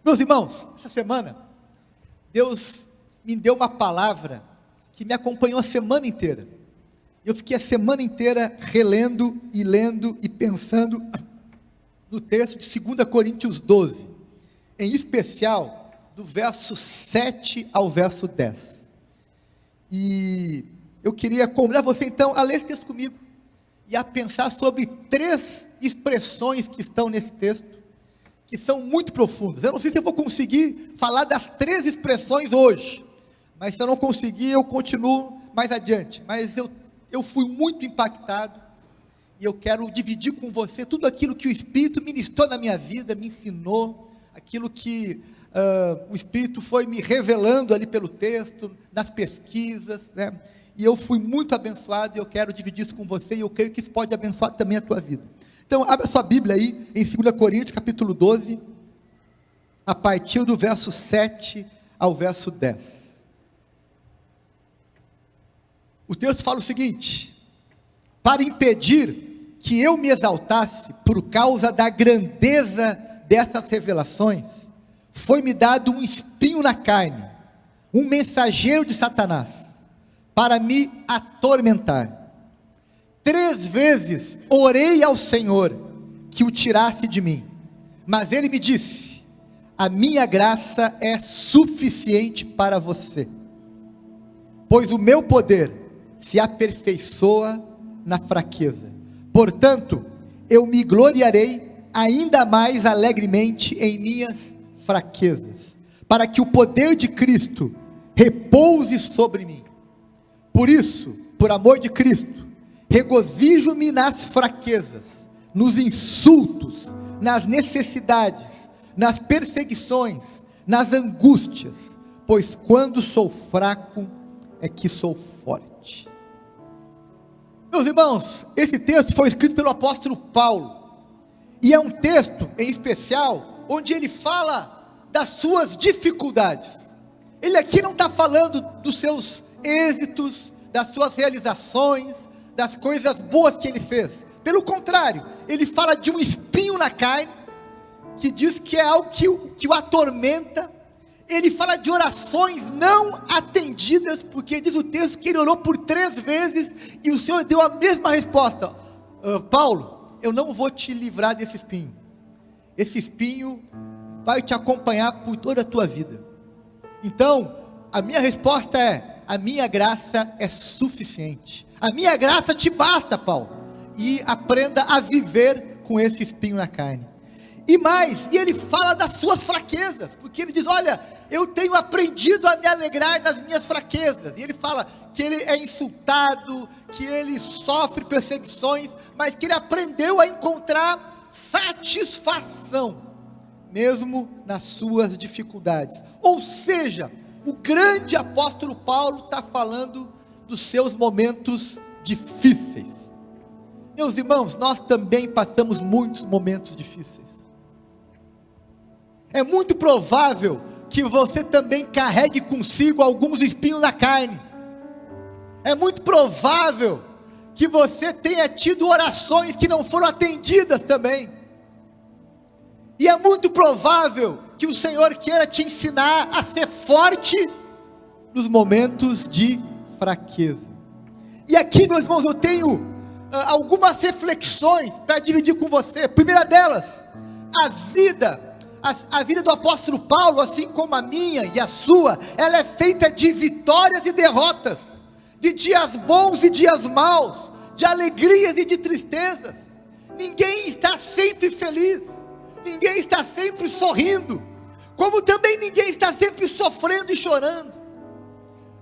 Meus irmãos, essa semana, Deus me deu uma palavra que me acompanhou a semana inteira. Eu fiquei a semana inteira relendo e lendo e pensando no texto de 2 Coríntios 12, em especial do verso 7 ao verso 10. E eu queria convidar você então a ler esse texto comigo e a pensar sobre 3 expressões que estão nesse texto, que são muito profundas. Eu não sei se eu vou conseguir falar das 3 expressões hoje, mas se eu não conseguir, eu continuo mais adiante. Mas eu fui muito impactado, e eu quero dividir com você tudo aquilo que o Espírito ministrou na minha vida, me ensinou, aquilo que o Espírito foi me revelando ali pelo texto, nas pesquisas, né? E eu fui muito abençoado, e eu quero dividir isso com você, e eu creio que isso pode abençoar também a tua vida. Então, abre a sua Bíblia aí, em 2 Coríntios, capítulo 12, a partir do verso 7 ao verso 10. O texto fala o seguinte: para impedir que eu me exaltasse por causa da grandeza dessas revelações, foi-me dado um espinho na carne, um mensageiro de Satanás, para me atormentar. 3 vezes orei ao Senhor que o tirasse de mim, mas ele me disse: a minha graça é suficiente para você, pois o meu poder se aperfeiçoa na fraqueza. Portanto, eu me gloriarei ainda mais alegremente em minhas fraquezas, para que o poder de Cristo repouse sobre mim. Por isso, por amor de Cristo, regozijo-me nas fraquezas, nos insultos, nas necessidades, nas perseguições, nas angústias, pois quando sou fraco é que sou forte. Meus irmãos, esse texto foi escrito pelo apóstolo Paulo, e é um texto em especial, onde ele fala das suas dificuldades. Ele aqui não está falando dos seus êxitos, das suas realizações, das coisas boas que ele fez. Pelo contrário, ele fala de um espinho na carne, que diz que é algo que o atormenta. Ele fala de orações não atendidas, porque diz o texto que ele orou por 3 vezes, e o Senhor deu a mesma resposta: Paulo, eu não vou te livrar desse espinho. Esse espinho vai te acompanhar por toda a tua vida. Então, a minha resposta é: a minha graça é suficiente. A minha graça te basta, Paulo. E aprenda a viver com esse espinho na carne. E mais, e ele fala das suas fraquezas, porque ele diz: olha, eu tenho aprendido a me alegrar nas minhas fraquezas. E ele fala que ele é insultado, que ele sofre perseguições, mas que ele aprendeu a encontrar satisfação, mesmo nas suas dificuldades. Ou seja, o grande apóstolo Paulo está falando dos seus momentos difíceis. Meus irmãos, nós também passamos muitos momentos difíceis. É muito provável que você também carregue consigo alguns espinhos na carne. É muito provável que você tenha tido orações que não foram atendidas também. E é muito provável que o Senhor queira te ensinar a ser forte nos momentos de fraqueza. E aqui, meus irmãos, eu tenho algumas reflexões para dividir com você. Primeira delas, a vida do apóstolo Paulo, assim como a minha e a sua, ela é feita de vitórias e derrotas, de dias bons e dias maus, de alegrias e de tristezas. Ninguém está sempre feliz, ninguém está sempre sorrindo, como também ninguém está sempre sofrendo e chorando.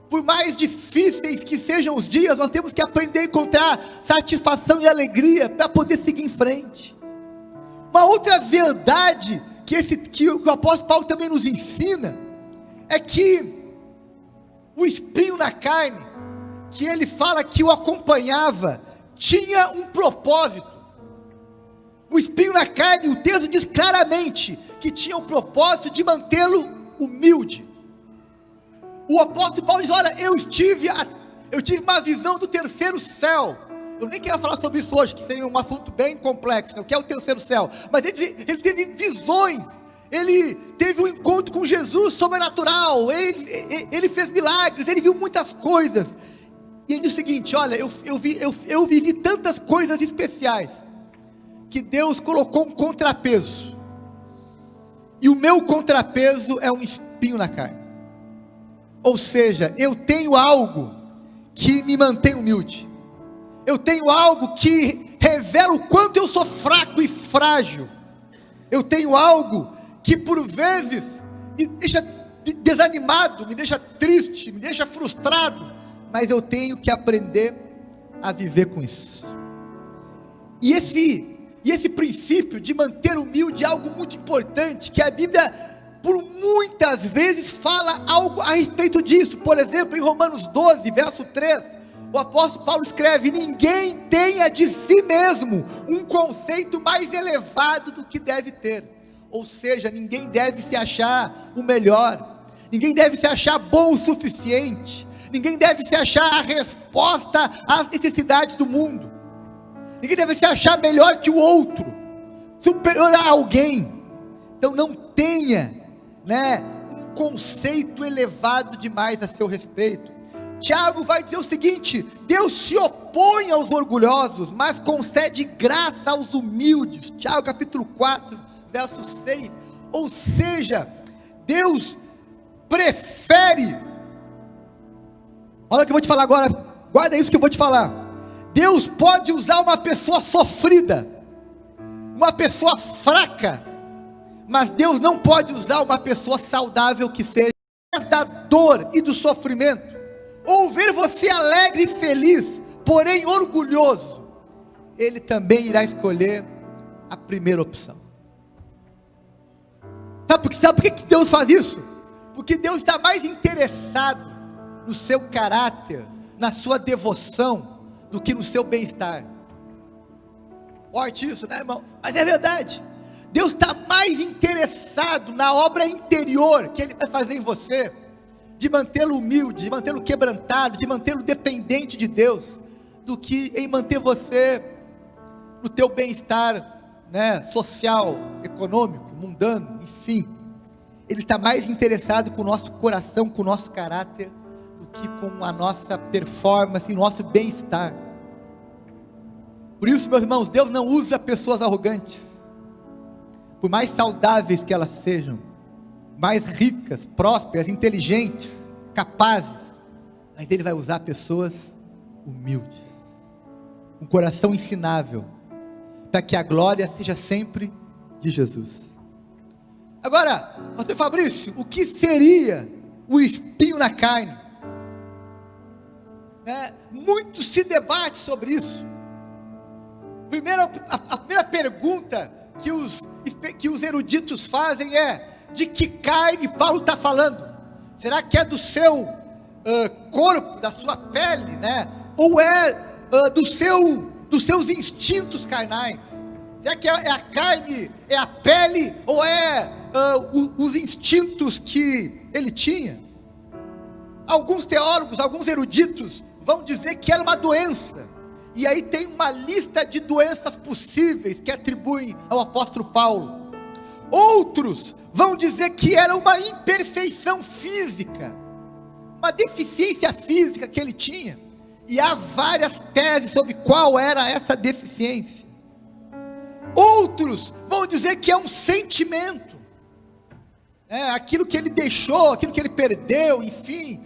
Por mais difíceis que sejam os dias, nós temos que aprender a encontrar satisfação e alegria para poder seguir em frente. Uma outra verdade que o apóstolo Paulo também nos ensina é que o espinho na carne, que ele fala que o acompanhava, tinha um propósito. O espinho na carne, o texto diz claramente que tinha o propósito de mantê-lo humilde. O apóstolo Paulo diz: olha, eu tive uma visão do terceiro céu. Eu nem quero falar sobre isso hoje, que seria um assunto bem complexo, né? O que é o terceiro céu? Mas ele teve visões, ele teve um encontro com Jesus sobrenatural, ele fez milagres, ele viu muitas coisas, e ele diz o seguinte: olha, eu vivi tantas coisas especiais, que Deus colocou um contrapeso, e o meu contrapeso é um espinho na carne. Ou seja, eu tenho algo que me mantém humilde, eu tenho algo que revela o quanto eu sou fraco e frágil, eu tenho algo que por vezes me deixa desanimado, me deixa triste, me deixa frustrado, mas eu tenho que aprender a viver com isso. E esse princípio de manter humilde é algo muito importante, que a Bíblia por muitas vezes fala algo a respeito disso. Por exemplo, em Romanos 12, verso 3, o apóstolo Paulo escreve: ninguém tenha de si mesmo um conceito mais elevado do que deve ter. Ou seja, ninguém deve se achar o melhor, ninguém deve se achar bom o suficiente, ninguém deve se achar a resposta às necessidades do mundo, ninguém deve se achar melhor que o outro, superior a alguém. Então não tenha, um conceito elevado demais a seu respeito. Tiago vai dizer o seguinte: Deus se opõe aos orgulhosos, mas concede graça aos humildes. Tiago capítulo 4, verso 6, ou seja, Deus prefere, olha o que eu vou te falar agora, guarda isso que eu vou te falar. Deus pode usar uma pessoa sofrida, uma pessoa fraca, mas Deus não pode usar uma pessoa saudável que seja da dor e do sofrimento, ou ver você alegre e feliz, porém orgulhoso. Ele também irá escolher a primeira opção. Sabe por que Deus faz isso? Porque Deus está mais interessado no seu caráter, na sua devoção, do que no seu bem-estar. Forte isso, né, irmão? Mas é verdade. Deus está mais interessado na obra interior que Ele vai fazer em você, de mantê-lo humilde, de mantê-lo quebrantado, de mantê-lo dependente de Deus, do que em manter você no teu bem-estar, social, econômico, mundano, enfim. Ele está mais interessado com o nosso coração, com o nosso caráter, do que com a nossa performance, o nosso bem-estar. Por isso, meus irmãos, Deus não usa pessoas arrogantes, por mais saudáveis que elas sejam, mais ricas, prósperas, inteligentes, capazes, mas Ele vai usar pessoas humildes, um coração ensinável, para que a glória seja sempre de Jesus. Agora, pastor Fabrício, o que seria o espinho na carne? Muito se debate sobre isso. A primeira pergunta que os eruditos fazem é: de que carne Paulo está falando? Será que é do seu corpo, da sua pele, ou é dos seus instintos carnais? Será que é a carne, é a pele, ou é os instintos que ele tinha? Alguns teólogos, alguns eruditos vão dizer que era uma doença, e aí tem uma lista de doenças possíveis que atribuem ao apóstolo Paulo. Outros vão dizer que era uma imperfeição física, uma deficiência física que ele tinha, e há várias teses sobre qual era essa deficiência. Outros vão dizer que é um sentimento, aquilo que ele deixou, aquilo que ele perdeu, enfim,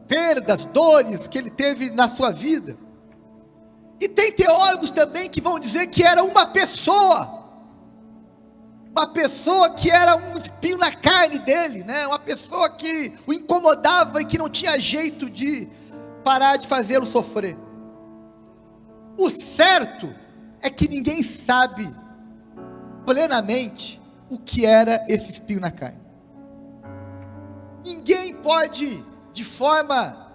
perdas, dores que ele teve na sua vida. E tem teólogos também que vão dizer que era uma pessoa que era um espinho na carne dele, uma pessoa que o incomodava e que não tinha jeito de parar de fazê-lo sofrer. O certo é que ninguém sabe plenamente o que era esse espinho na carne. Ninguém pode, de forma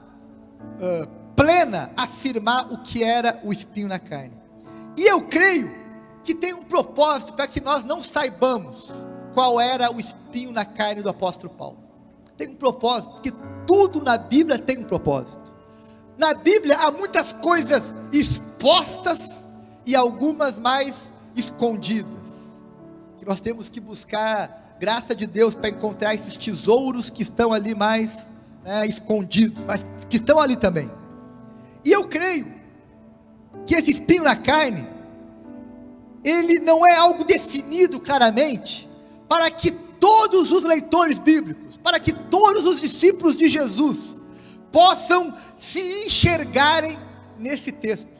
plena, afirmar o que era o espinho na carne. E eu creio que tem um propósito para que nós não saibamos qual era o espinho na carne do apóstolo Paulo. Tem um propósito, porque tudo na Bíblia tem um propósito. Na Bíblia há muitas coisas expostas e algumas mais escondidas. que nós temos que buscar graça de Deus para encontrar esses tesouros que estão ali mais, né, escondidos, mas que estão ali também. E eu creio que esse espinho na carne, ele não é algo definido claramente, para que todos os leitores bíblicos, para que todos os discípulos de Jesus, possam se enxergarem nesse texto.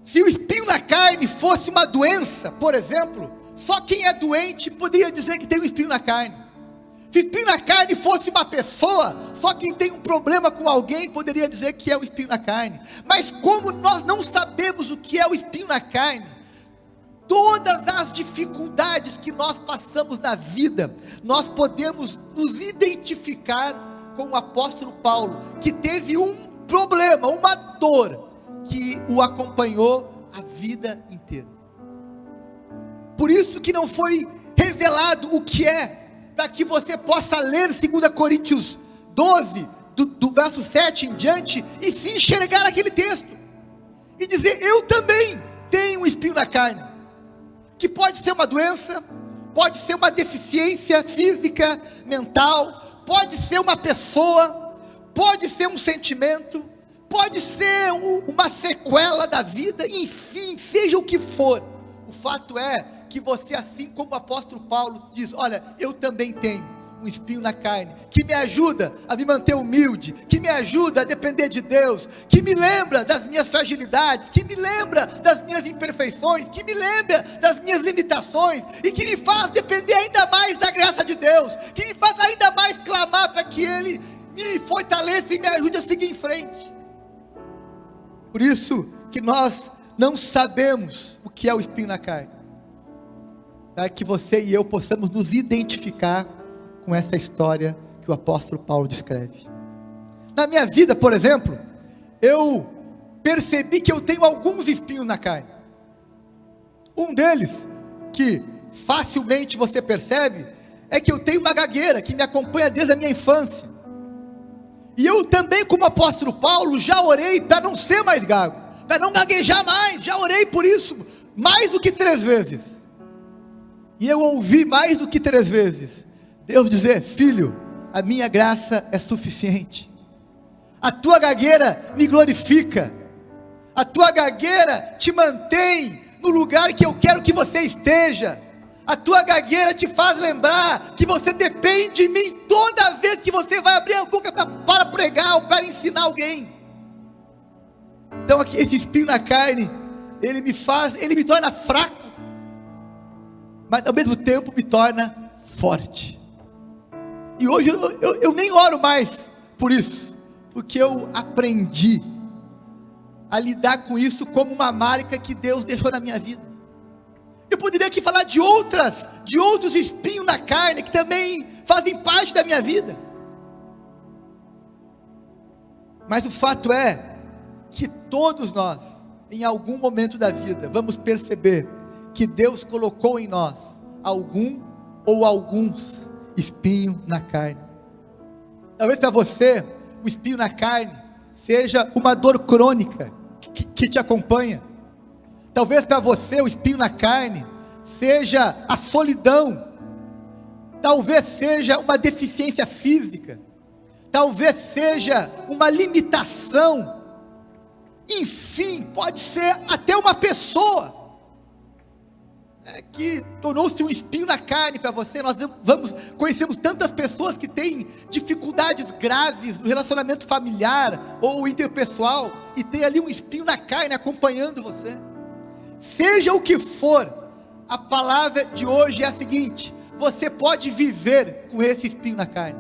Se o espinho na carne fosse uma doença, por exemplo, só quem é doente poderia dizer que tem um espinho na carne. Se o espinho na carne fosse uma pessoa, só quem tem um problema com alguém poderia dizer que é o espinho na carne. Mas como nós não sabemos o que é o espinho na carne, todas as dificuldades que nós passamos na vida, nós podemos nos identificar com o apóstolo Paulo, que teve um problema, uma dor, que o acompanhou a vida inteira. Por isso que não foi revelado o que é, para que você possa ler 2 Coríntios 12, do verso 7 em diante, e se enxergar naquele texto, e dizer: eu também tenho um espinho na carne, que pode ser uma doença, pode ser uma deficiência física, mental, pode ser uma pessoa, pode ser um sentimento, pode ser uma sequela da vida, enfim, seja o que for, o fato é que você, assim como o apóstolo Paulo diz: olha, eu também tenho um espinho na carne, que me ajuda a me manter humilde, que me ajuda a depender de Deus, que me lembra das minhas fragilidades, que me lembra das minhas imperfeições, que me lembra das minhas limitações, e que me faz depender ainda mais da graça de Deus, que me faz ainda mais clamar para que Ele me fortaleça e me ajude a seguir em frente. Por isso que nós não sabemos o que é o espinho na carne, para que você e eu possamos nos identificar com essa história que o apóstolo Paulo descreve. Na minha vida, por exemplo, eu percebi que eu tenho alguns espinhos na carne. Um deles, que facilmente você percebe, é que eu tenho uma gagueira que me acompanha desde a minha infância. E eu também, como apóstolo Paulo, já orei para não ser mais gago, para não gaguejar mais. Já orei por isso mais do que 3 vezes. E eu ouvi mais do que 3 vezes Deus dizer: filho, a minha graça é suficiente. A tua gagueira me glorifica. A tua gagueira te mantém no lugar que eu quero que você esteja. A tua gagueira te faz lembrar que você depende de mim toda vez que você vai abrir a boca para pregar ou para ensinar alguém. Então aqui, esse espinho na carne, ele me torna fraco, mas ao mesmo tempo me torna forte. E hoje eu nem oro mais por isso, porque eu aprendi a lidar com isso como uma marca que Deus deixou na minha vida. Eu poderia aqui falar de outros espinhos na carne, que também fazem parte da minha vida. Mas o fato é, que todos nós, em algum momento da vida, vamos perceber, que Deus colocou em nós, algum ou alguns espinhos na carne. Talvez para você, o espinho na carne, seja uma dor crônica, que te acompanha. Talvez para você o espinho na carne seja a solidão. Talvez seja uma deficiência física. Talvez seja uma limitação. Enfim, pode ser até uma pessoa que tornou-se um espinho na carne para você. Nós conhecemos tantas pessoas que têm dificuldades graves no relacionamento familiar ou interpessoal, e tem ali um espinho na carne acompanhando você. Seja o que for, a palavra de hoje é a seguinte: você pode viver com esse espinho na carne.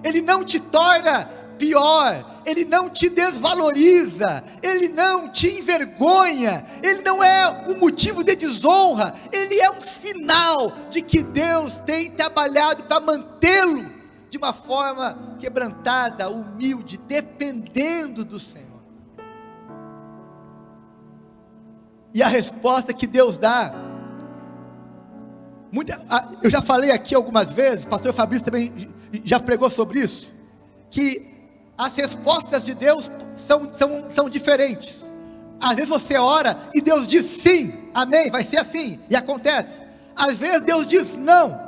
Ele não te torna pior, ele não te desvaloriza, ele não te envergonha, ele não é um motivo de desonra, ele é um sinal de que Deus tem trabalhado para mantê-lo de uma forma quebrantada, humilde, dependendo do Senhor. E a resposta que Deus dá, eu já falei aqui algumas vezes, o pastor Fabrício também já pregou sobre isso, que as respostas de Deus são diferentes. Às vezes você ora e Deus diz sim, amém, vai ser assim, e acontece. Às vezes Deus diz não,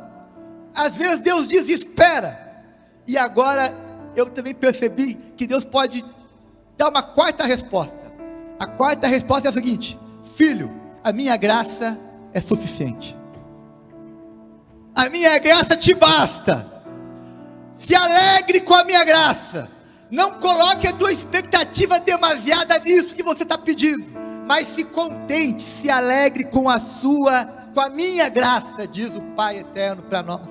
às vezes Deus diz espera, e agora eu também percebi que Deus pode dar uma quarta resposta. A quarta resposta é a seguinte: filho, a minha graça é suficiente, a minha graça te basta, se alegre com a minha graça, não coloque a tua expectativa demasiada nisso que você está pedindo, mas se contente, se alegre com a minha graça, diz o Pai eterno para nós.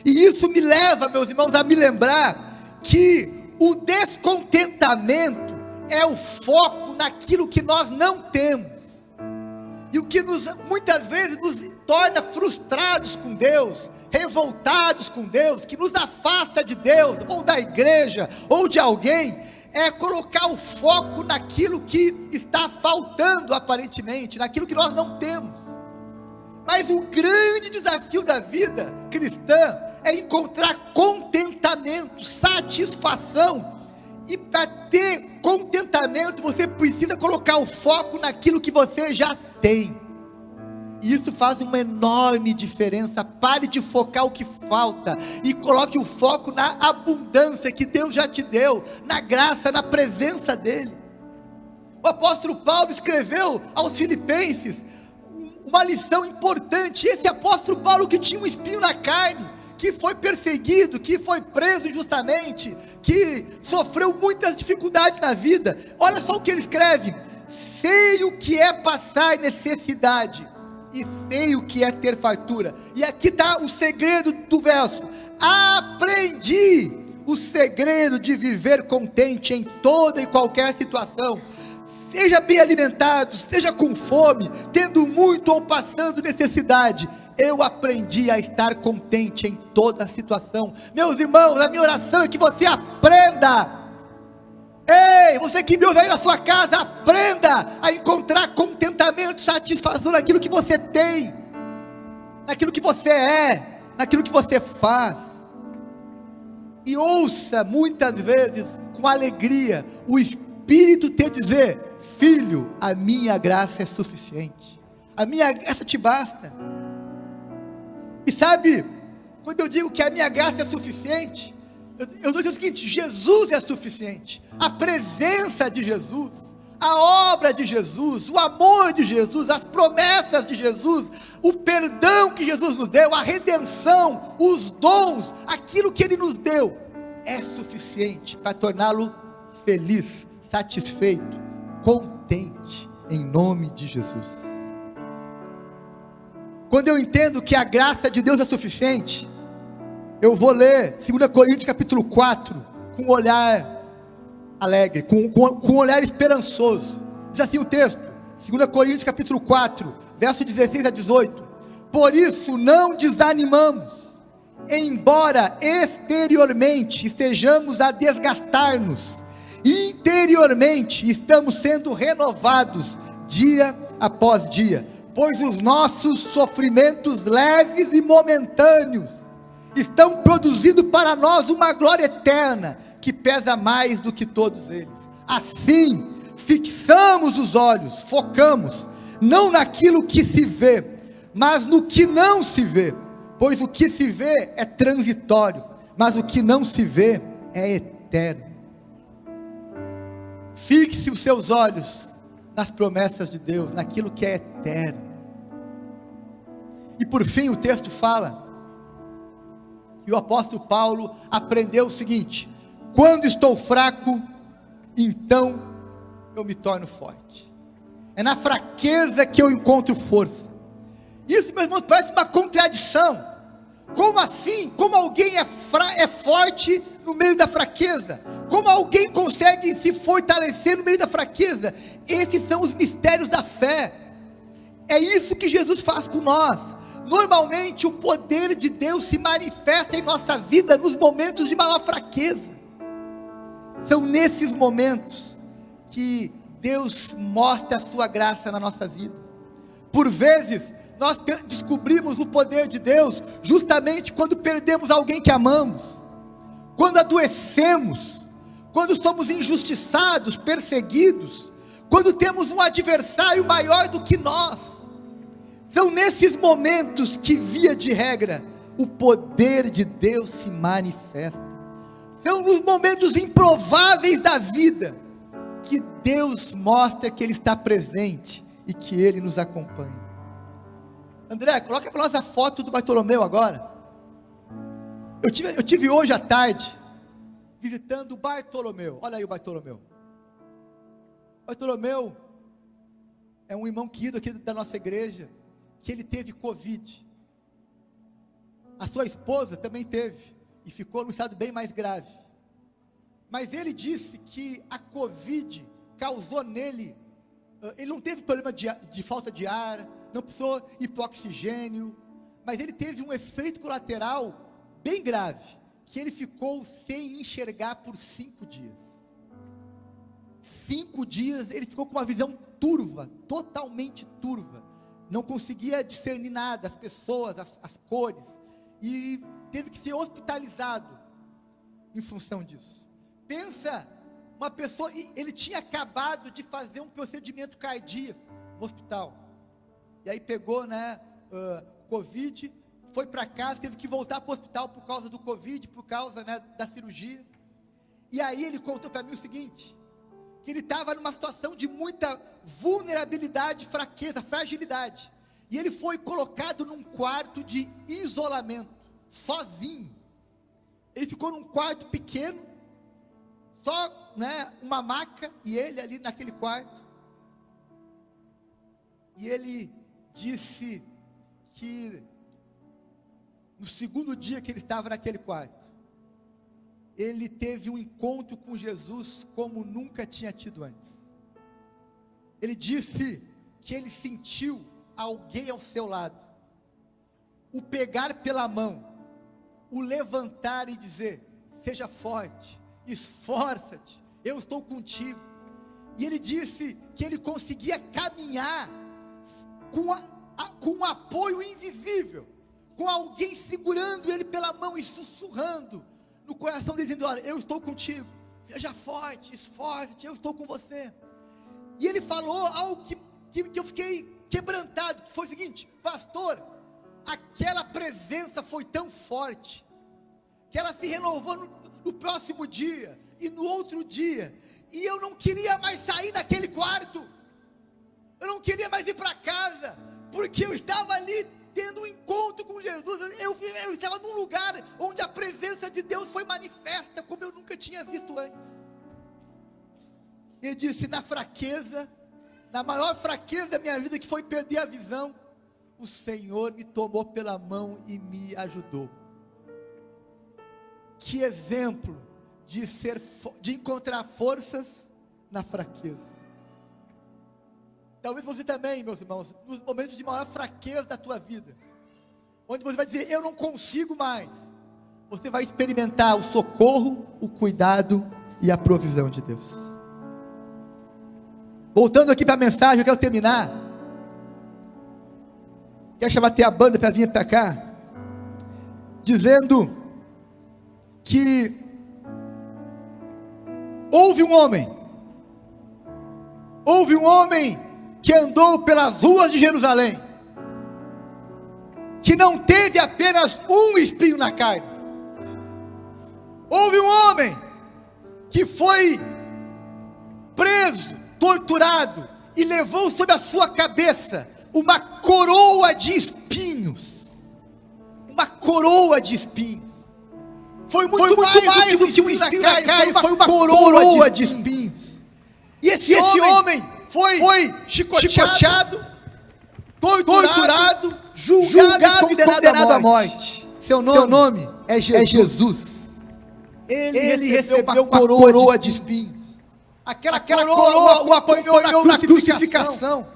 E isso me leva, meus irmãos, a me lembrar que o descontentamento é o foco naquilo que nós não temos, e o que muitas vezes nos torna frustrados com Deus, revoltados com Deus, que nos afasta de Deus, ou da igreja, ou de alguém, é colocar o foco naquilo que está faltando aparentemente, naquilo que nós não temos. Mas o grande desafio da vida cristã é encontrar contentamento, satisfação. E para ter contentamento, você precisa colocar o foco naquilo que você já tem. E isso faz uma enorme diferença. Pare de focar o que falta e coloque o foco na abundância que Deus já te deu, na graça, na presença dEle. O apóstolo Paulo escreveu aos Filipenses uma lição importante. Esse apóstolo Paulo, que tinha um espinho na carne, que foi perseguido, que foi preso injustamente, que sofreu muitas dificuldades na vida, olha só o que ele escreve: sei o que é passar necessidade, e sei o que é ter fartura. E aqui está o segredo do verso: aprendi o segredo de viver contente em toda e qualquer situação, seja bem alimentado, seja com fome, tendo muito ou passando necessidade. Eu aprendi a estar contente em toda situação. Meus irmãos, a minha oração é que você aprenda. Ei, você que me ouve aí na sua casa, aprenda a encontrar contentamento, satisfação naquilo que você tem, naquilo que você é, naquilo que você faz. E ouça muitas vezes com alegria o Espírito te dizer: filho, a minha graça é suficiente, a minha graça te basta. E sabe, quando eu digo que a minha graça é suficiente, eu estou dizendo o seguinte: Jesus é suficiente, a presença de Jesus, a obra de Jesus, o amor de Jesus, as promessas de Jesus, o perdão que Jesus nos deu, a redenção, os dons, aquilo que Ele nos deu, é suficiente para torná-lo feliz, satisfeito, contente, em nome de Jesus. Quando eu entendo que a graça de Deus é suficiente, eu vou ler 2 Coríntios capítulo 4, com um olhar alegre, com um olhar esperançoso. Diz assim o texto, 2 Coríntios capítulo 4, verso 16 a 18: por isso não desanimamos, embora exteriormente estejamos a desgastar-nos, interiormente estamos sendo renovados dia após dia, pois os nossos sofrimentos leves e momentâneos estão produzindo para nós uma glória eterna, que pesa mais do que todos eles. Assim, fixamos os olhos, focamos, não naquilo que se vê, mas no que não se vê, pois o que se vê é transitório, mas o que não se vê é eterno. Fixe os seus olhos nas promessas de Deus, naquilo que é eterno. E por fim o texto fala, e o apóstolo Paulo aprendeu o seguinte: quando estou fraco, então eu me torno forte. É na fraqueza que eu encontro força. Isso, meus irmãos, parece uma contradição. Como assim? Como alguém é forte no meio da fraqueza? Como alguém consegue se fortalecer no meio da fraqueza? Esses são os mistérios da fé. É isso que Jesus faz com nós. Normalmente o poder de Deus se manifesta em nossa vida nos momentos de maior fraqueza. São nesses momentos que Deus mostra a sua graça na nossa vida. Por vezes nós descobrimos o poder de Deus justamente quando perdemos alguém que amamos, quando adoecemos, quando somos injustiçados, perseguidos, quando temos um adversário maior do que nós. São nesses momentos que, via de regra, o poder de Deus se manifesta. São nos momentos improváveis da vida que Deus mostra que Ele está presente e que Ele nos acompanha. André, coloca para nós a foto do Bartolomeu agora. Eu tive hoje à tarde visitando o Bartolomeu. Olha aí o Bartolomeu. Bartolomeu é um irmão querido aqui da nossa igreja, que ele teve Covid. A sua esposa também teve, e ficou num estado bem mais grave. Mas ele disse que a Covid causou nele, ele não teve problema de falta de ar, não precisou ir para o oxigênio, mas ele teve um efeito colateral bem grave, que ele ficou sem enxergar por 5 dias. 5 dias ele ficou com uma visão turva, totalmente turva, não conseguia discernir nada, as pessoas, as cores, e teve que ser hospitalizado em função disso. Pensa, uma pessoa, ele tinha acabado de fazer um procedimento cardíaco no hospital, e aí pegou, Covid, foi para casa, teve que voltar para o hospital por causa do Covid, por causa, da cirurgia. E aí ele contou para mim o seguinte, que ele estava numa situação de muita vulnerabilidade, fraqueza, fragilidade, e ele foi colocado num quarto de isolamento, sozinho. Ele ficou num quarto pequeno, só, uma maca, e ele ali naquele quarto, e ele disse que no segundo dia que ele estava naquele quarto, ele teve um encontro com Jesus como nunca tinha tido antes. Ele disse que ele sentiu alguém ao seu lado, o pegar pela mão, o levantar e dizer: seja forte, esforça-te, eu estou contigo. E ele disse que ele conseguia caminhar com um apoio invisível, com alguém segurando ele pela mão e sussurrando no coração, dizendo: olha, eu estou contigo, seja forte, esforce-te, eu estou com você. E ele falou algo que eu fiquei quebrantado, que foi o seguinte: pastor, aquela presença foi tão forte, que ela se renovou no próximo dia, e no outro dia, e eu não queria mais sair daquele quarto, eu não queria mais ir para casa, porque eu estava ali tendo um encontro com Jesus, eu estava num lugar onde a presença de Deus foi manifesta, como eu nunca tinha visto antes. Ele disse: na fraqueza, na maior fraqueza da minha vida, que foi perder a visão, o Senhor me tomou pela mão e me ajudou. Que exemplo de encontrar forças na fraqueza. Talvez você também, meus irmãos, nos momentos de maior fraqueza da tua vida, onde você vai dizer: eu não consigo mais, você vai experimentar o socorro, o cuidado e a provisão de Deus. Voltando aqui para a mensagem, eu quero terminar. Quero chamar até a banda para vir para cá, dizendo que houve um homem que andou pelas ruas de Jerusalém, que não teve apenas um espinho na carne. Houve um homem que foi preso, torturado, e levou sobre a sua cabeça uma coroa de espinhos. Uma coroa de espinhos. Foi muito mais do que um espinho na carne, foi uma coroa de espinhos. E esse homem foi chicoteado, torturado, julgado e condenado à morte. Seu nome é Jesus. Ele recebeu uma coroa de espinhos. Aquela coroa o apanhou na crucificação.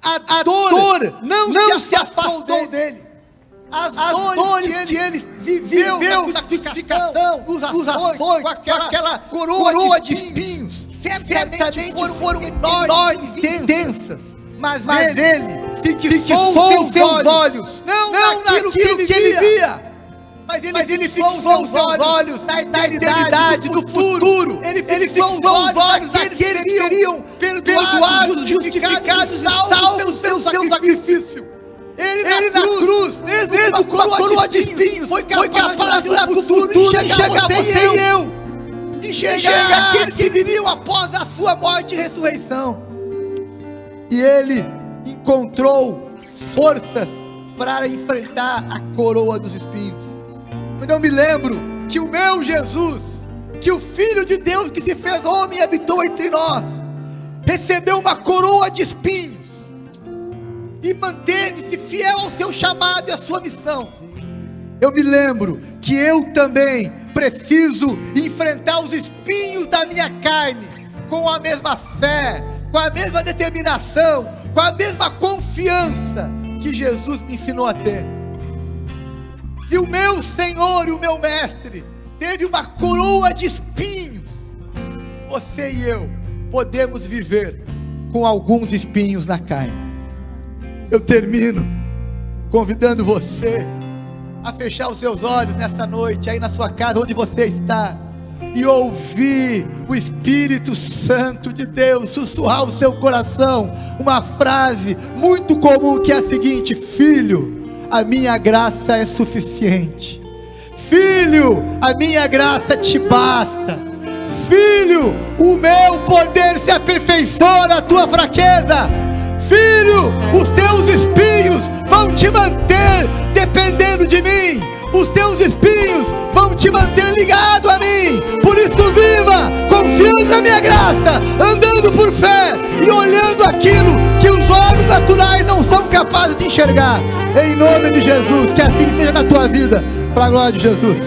A dor não se afastou dele. As dores que ele viveu na crucificação, nos açoites, com aquela coroa de espinhos, certamente foram enormes e intensas, mas ele fixou os seus olhos, não naquilo que ele via, mas ele fixou os seus olhos na eternidade do futuro. Ele fixou os olhos daqueles que seriam perdoados, justificados e salvos pelo seu sacrifício. Ele na cruz, mesmo com a coroa de espinhos, foi capaz de olhar para o futuro e enxergar você e eu. Enxergar aqueles que viriam após a sua morte e ressurreição. E ele encontrou forças para enfrentar a coroa dos espinhos. Quando eu me lembro que o meu Jesus, que o Filho de Deus que se fez homem e habitou entre nós, recebeu uma coroa de espinhos e manteve-se fiel ao seu chamado e à sua missão. Eu me lembro que eu também preciso enfrentar os espinhos da minha carne com a mesma fé, com a mesma determinação, com a mesma confiança que Jesus me ensinou a ter. Se o meu Senhor e o meu Mestre teve uma coroa de espinhos, você e eu podemos viver com alguns espinhos na carne. Eu termino convidando você a fechar os seus olhos nessa noite, aí na sua casa, onde você está, e ouvir o Espírito Santo de Deus sussurrar o seu coração uma frase muito comum, que é a seguinte: filho, a minha graça é suficiente. Filho, a minha graça te basta. Filho, o meu poder se aperfeiçoa na tua fraqueza. Filho, os teus espinhos vão te manter dependendo de mim. Os teus espinhos vão te manter ligado a mim. Por isso viva confiando na minha graça, andando por fé e olhando aquilo que os olhos naturais não são capazes de enxergar. Em nome de Jesus, que assim seja na tua vida, para a glória de Jesus.